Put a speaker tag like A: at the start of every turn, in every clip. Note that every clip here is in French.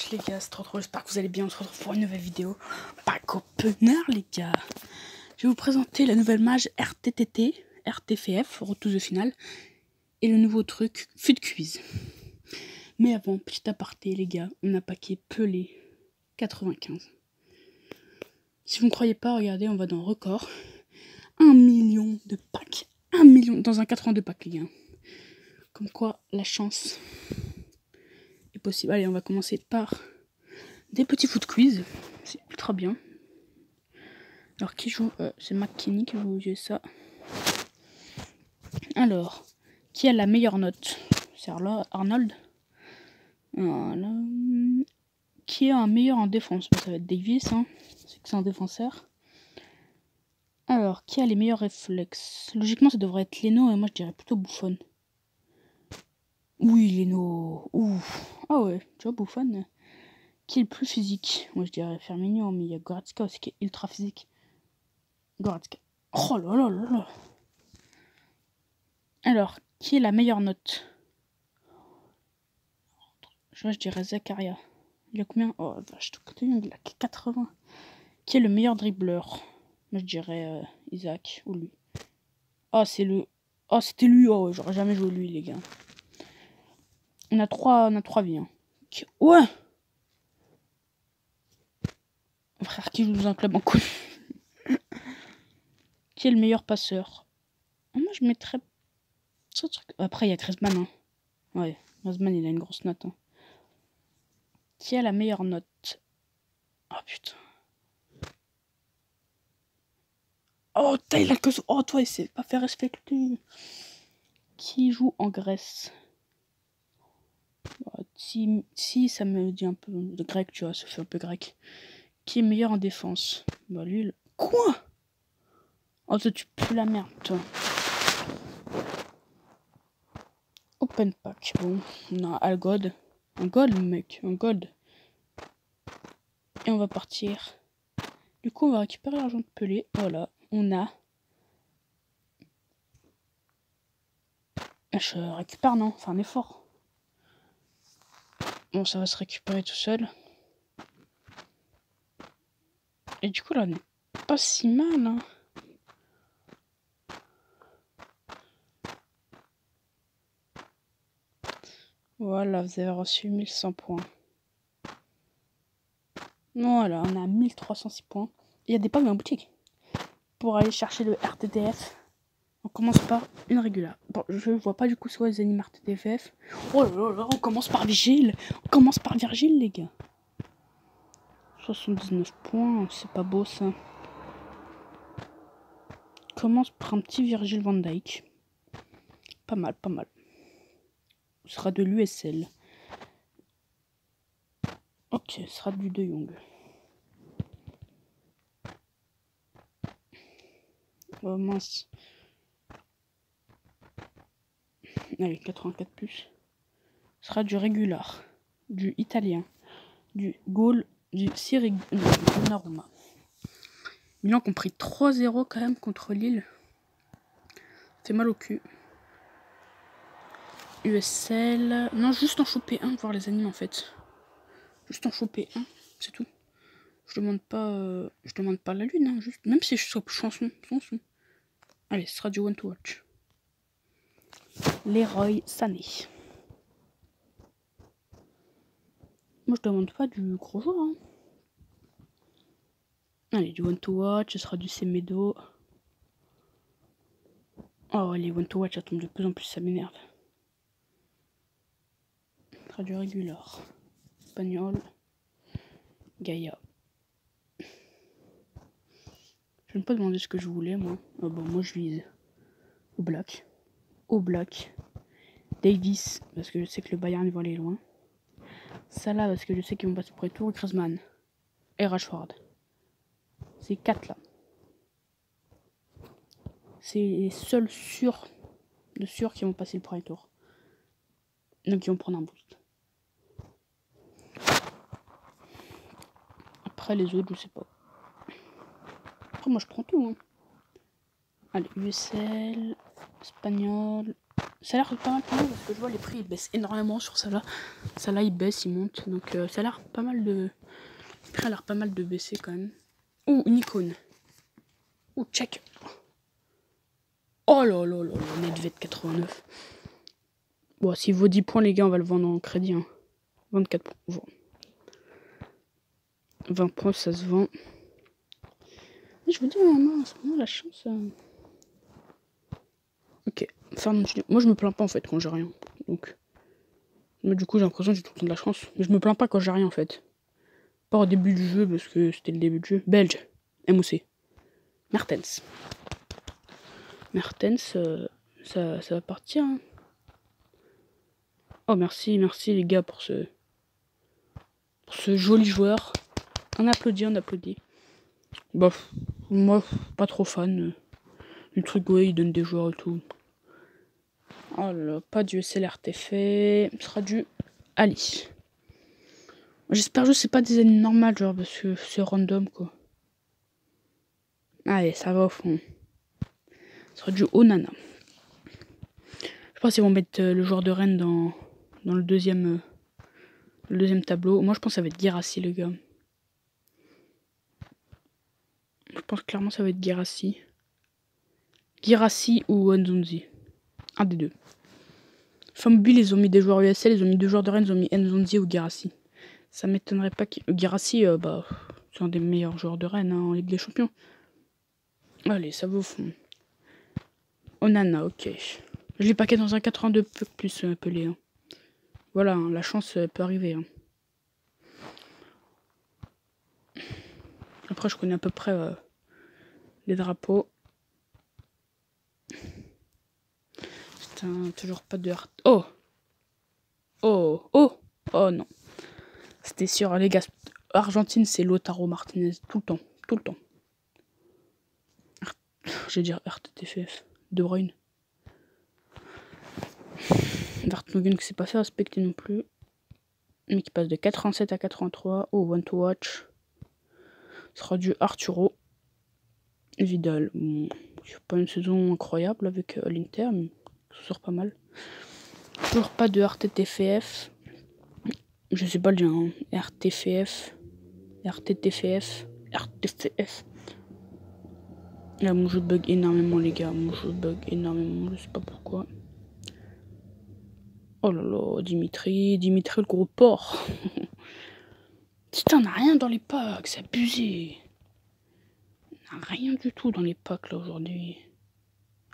A: Wesh les gars, c'est trop, j'espère que vous allez bien, on se retrouve pour une nouvelle vidéo. Pack opener les gars. Je vais vous présenter la nouvelle mage RTTT, RTFF, Road to the Final, et le nouveau truc, Fut Quiz. Mais avant, petit aparté les gars, on a packé Pelé 95. Si vous ne croyez pas, regardez, on va dans record. 1 million de packs. 1 million dans un 82 packs les gars. Comme quoi, la chance est possible. Allez, on va commencer par des petits foot quiz. C'est ultra bien. Alors, qui joue c'est McKinney qui joue jouer ça. Alors, qui a la meilleure note? C'est Arnold. Voilà. Qui est un meilleur en défense? Ça va être Davis, hein. C'est que c'est un défenseur. Alors, qui a les meilleurs réflexes? Logiquement, ça devrait être Leno, et moi je dirais plutôt Buffon. Oui, Leno. Ouf. Ah ouais, tu vois, Buffon. Qui est le plus physique? Moi je dirais Firmino, mais il y a Goretzka aussi qui est ultra physique. Goretzka. Oh là là là là. Alors, qui est la meilleure note? Je dirais Zakaria. Il a combien? Oh vache, il a 80. Qui est le meilleur dribbleur? Moi je dirais Isaac ou lui. Ah, c'est le. Oh, c'était lui. Oh, j'aurais jamais joué lui, les gars. On a trois vies. Hein. Ouais! Frère, qui joue dans un club en couille? Qui est le meilleur passeur? Oh, moi je mettrais. Après, il y a Griezmann. Hein. Ouais, Griezmann, il a une grosse note. Hein. Qui a la meilleure note? Oh putain. Oh, il a que. Oh, toi, il s'est pas fait respecter. Qui joue en Grèce? Bah, si ça me dit un peu de grec, tu vois, ça fait un peu grec. Qui est meilleur en défense? Bah, lui, Quoi? Oh, toi, tu pues la merde, toi. Open pack. Bon, on a Algod. Un gold, mec, un gold. Et on va partir. Du coup, on va récupérer l'argent de Pelé. Voilà, on a. Je récupère, non? Enfin, un effort. Bon, ça va se récupérer tout seul. Et du coup, là, on est pas si mal, hein. Voilà, vous avez reçu 1100 points. Voilà, on a 1306 points. Il y a des packs dans la boutique. Pour aller chercher le RTTF, on commence par une régulière. Bon, je vois pas du coup ce que les animes RTTF. Oh là là, on commence par Vigile. On commence par Virgile, les gars. 79 points, c'est pas beau ça. On commence par un petit Virgile Van Dijk. Pas mal, pas mal. Ce sera de l'USL. Ok, ce sera du De Jong. Oh mince. Allez, 84 plus. Ce sera du régular. Du italien. Du goal. Du Siri. Donnarumma. Milan qui ont pris 3-0 quand même contre Lille. Ça fait mal au cul. USL. Non, juste en choper un, voir les animes en fait. Juste en choper un, c'est tout. Je demande pas la lune, hein, juste. Même si je chope chanson. Allez, ce sera du One to Watch. Leroy Sané. Moi, je demande pas du gros joueur. Hein. Allez, du One to Watch, ce sera du Semedo. Oh, les One to Watch, ça tombe de plus en plus, ça m'énerve. Ce sera du régular. Espagnol. Gaïa. Je ne vais pas demander ce que je voulais, moi. Oh, bon, moi, je vise au black. Au black. Davis, parce que je sais que le Bayern va aller loin. Salah, parce que je sais qu'ils vont passer pour les tours. Et Griezmann. Et Rashford. Ces 4 là. C'est les seuls sûrs qui vont passer le premier tour. Donc ils vont prendre un boost. Après les autres, je sais pas. Après moi je prends tout. Hein. Allez, USL, Espagnol, Ça a l'air pas mal parce que je vois les prix ils baissent énormément sur ça là. Ça là il baisse, il monte. Donc ça a l'air pas mal de. Le prix a l'air pas mal de baisser quand même. Ouh, une icône. Ouh, check. Oh là là là là, Nedved 89. Bon, s'il vaut 10 points les gars, on va le vendre en crédit. Hein. 24 points. Bon. 20 points, ça se vend. Et je vous dis, en ce moment, la chance. Ok. Moi, je me plains pas en fait quand j'ai rien. Donc. Mais du coup, j'ai l'impression que j'ai tout le temps de la chance. Mais je me plains pas quand j'ai rien en fait. Pas au début du jeu parce que c'était le début du jeu. Belge. MOC. Mertens. Mertens, ça va partir. Hein. Oh, merci les gars pour ce joli joueur. On applaudit. Bah, moi, pas trop fan du truc, ouais, il donne des joueurs et tout. Oh là, pas du SLRTF, ce sera du Ali. J'espère juste que c'est pas des années normales, genre, parce que c'est random, quoi. Allez, ça va au fond. Ce sera du Onana. Je pense qu'ils vont mettre le joueur de Rennes dans le deuxième tableau. Moi, je pense que ça va être Guirassy, les gars. Je pense clairement que ça va être Guirassy. Guirassy ou Nzonzi. Un des deux. Famobile, ils ont mis des joueurs USL, ils ont mis deux joueurs de Rennes, ils ont mis Nzonzi ou Guirassy. Ça m'étonnerait pas que Guirassy, bah, c'est un des meilleurs joueurs de Rennes hein, en Ligue des Champions. Allez, ça va au fond. Onana, ok. Je l'ai paqué dans un 82 plus appelé. Hein. Voilà, hein, la chance peut arriver. Hein. Après, je connais à peu près les drapeaux. Putain, toujours pas de hard. Oh non. C'était sûr, les gars. Argentine, c'est Lautaro Martinez. Tout le temps. Je vais dire RTTFF. De Bruyne. Vertonghen qui s'est pas fait respecter non plus. Mais qui passe de 87 à 83. Oh, One to Watch. Ce sera du Arturo. Vidal. Bon, c'est pas une saison incroyable avec l'Inter, mais ça sort pas mal. Toujours pas de RTTFF. Je sais pas le dire. Hein. RTTFF. Là, mon jeu bug énormément, les gars. Je sais pas pourquoi. Oh là là, Dimitri, le gros porc. Putain, on a rien dans les packs, c'est abusé. On a rien du tout dans les packs, là, aujourd'hui.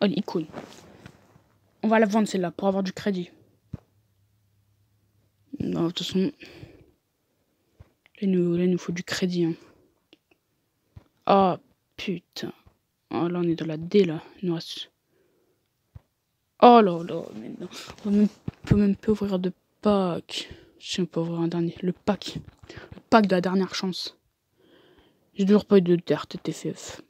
A: Oh, l'icône. On va la vendre, celle-là, pour avoir du crédit. Non, de toute façon... Là, il nous faut du crédit, hein. Oh, putain. Oh, là, on est dans la D, là. Il nous reste... Oh là là, mais non. On peut même pas ouvrir de pack. Je sais pas ouvrir un dernier. Le pack de la dernière chance. J'ai toujours pas eu de RTTFF.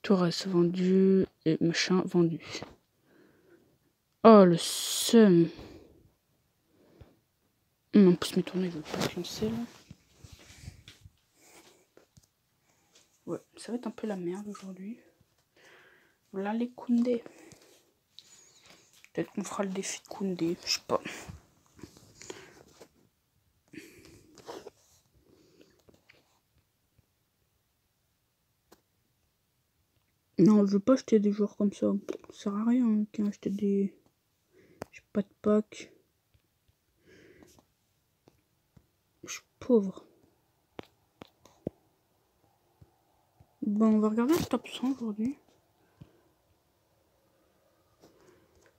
A: Tout reste vendu. Et machin vendu. Oh le seum. En plus mes tournées, je veux pas se lancer là. Ouais, ça va être un peu la merde aujourd'hui. Voilà les Koundé. Peut-être qu'on fera le défi de Koundé, je sais pas. Non, je veux pas acheter des joueurs comme ça. Ça sert à rien hein, acheter des... J'ai pas de pack. Je suis pauvre. Bon, on va regarder le top 100 aujourd'hui.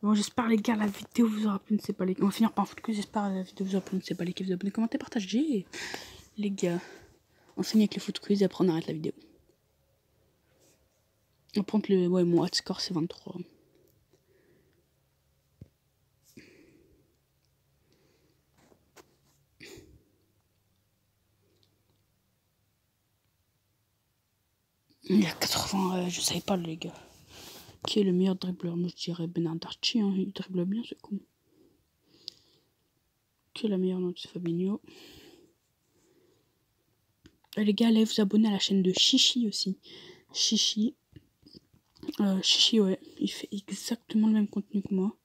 A: Bon, j'espère les gars, la vidéo vous aura plu, ne sais pas les... On va finir par un foot quiz, j'espère la vidéo vous aura plu, ne sais pas les vous abonnez, commentez, partagez. Les gars, on finit avec les foot quiz et après on arrête la vidéo. On prend le... Ouais, mon score c'est 23. Il y a 80, je savais pas les gars. Qui est le meilleur dribbleur? Moi je dirais Bernardacci, hein. Il dribble bien, c'est con. Qui est la meilleure note? C'est Fabinho. Et les gars, allez vous abonner à la chaîne de Chichi aussi. Chichi. Chichi, ouais, il fait exactement le même contenu que moi.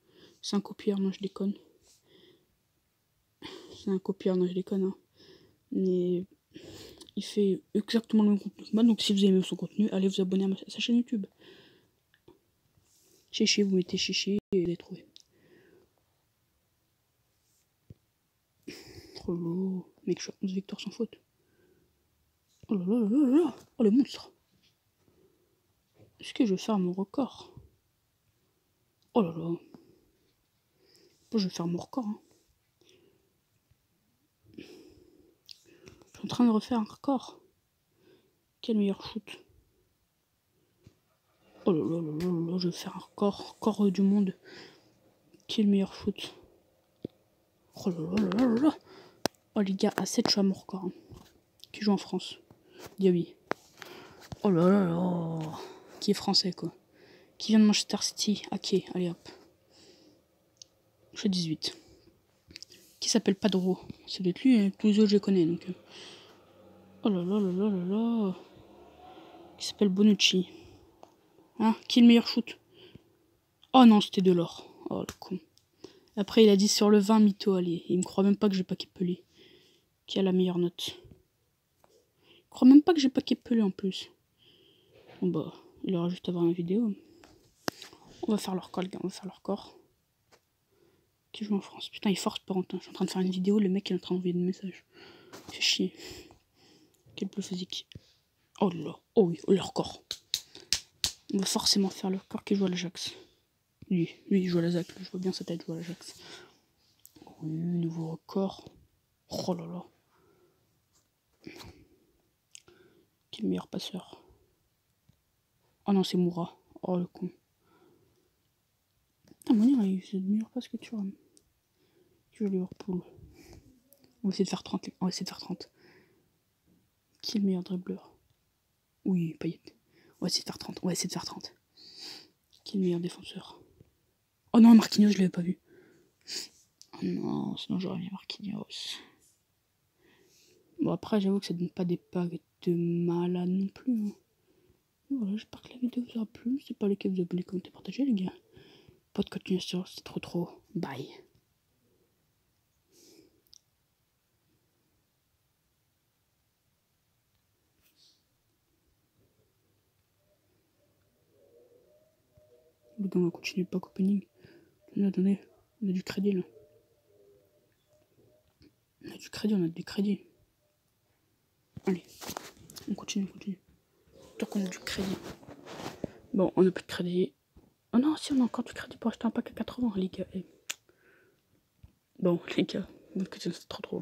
A: C'est un copieur, non, je déconne. C'est un copieur, non, je déconne. Hein. Mais il fait exactement le même contenu que moi. Donc si vous aimez son contenu, allez vous abonner à sa chaîne YouTube. Chichi, vous mettez Chichi et vous allez trouver. Oh là, mec, je suis à 11 victoires sans faute. Oh là là là là là. Oh le monstre. Est-ce que je vais faire mon record? Oh là là. Je vais faire mon record. Hein. Je suis en train de refaire un record. Quel meilleur shoot. Oh là là là là là, je vais faire un record du monde. Quel meilleur shoot. Oh là là là là là. Oh les gars, à 7 je suis à mon record. Hein. Qui joue en France. Diaby. Oh là là là. Qui est français quoi. Qui vient de Manchester City. Ok, allez hop. Je suis 18. Qui s'appelle Padro. C'est d'être lui, hein. Tous les autres je les connais donc. Oh là là là là là là. Qui s'appelle Bonucci. Hein, qui est le meilleur shoot? Oh non, c'était de l'or. Oh le con. Après, il a dit sur le 20 mytho, allez. Il me croit même pas que j'ai pas Kepelé. Qui a la meilleure note. Il croit même pas que j'ai pas Kepelé en plus. Bon bah, il aura juste à voir la vidéo. On va faire leur corps, les gars, on va faire leur corps. Qui joue en France? Putain, il force Parentin. Je suis en train de faire une vidéo, le mec il est en train d'envoyer des messages. Fait chier. Quel plus physique. Oh là, oh oui, leur corps. On va forcément faire leur corps qui joue à l'Ajax. Lui, il joue à l'Ajax, je vois bien sa tête jouer à l'Ajax. Oui, nouveau record. Oh là là. Qui est le meilleur passeur? Oh non, c'est Moura. Oh le con. Putain, Mounir, il fait de meilleure passe que Thuram. Tu vas Liverpool. On va essayer de faire 30. On va essayer de faire 30. Qui est le meilleur dribbleur? Oui, Payet. On va essayer de faire 30. On va essayer de faire 30. Qui est le meilleur défenseur? Oh non, Marquinhos, je l'avais pas vu. Oh non, sinon j'aurais mis Marquinhos. Bon, après, j'avoue que ça donne pas des packs de malade non plus. Hein. Voilà, j'espère que la vidéo vous aura plu. C'est pas lesquels vous abonnez, commentez, partagez, les gars. Pas de continuation, c'est trop. Bye. Les gars, on va continuer le pack opening. Attendez, on a du crédit là. On a du crédit. Allez, on continue. Tant qu'on a du crédit. Bon, on a plus de crédit. Oh non, si on a encore du crédit pour acheter un pack à 80, les gars. Bon, les gars, c'est trop.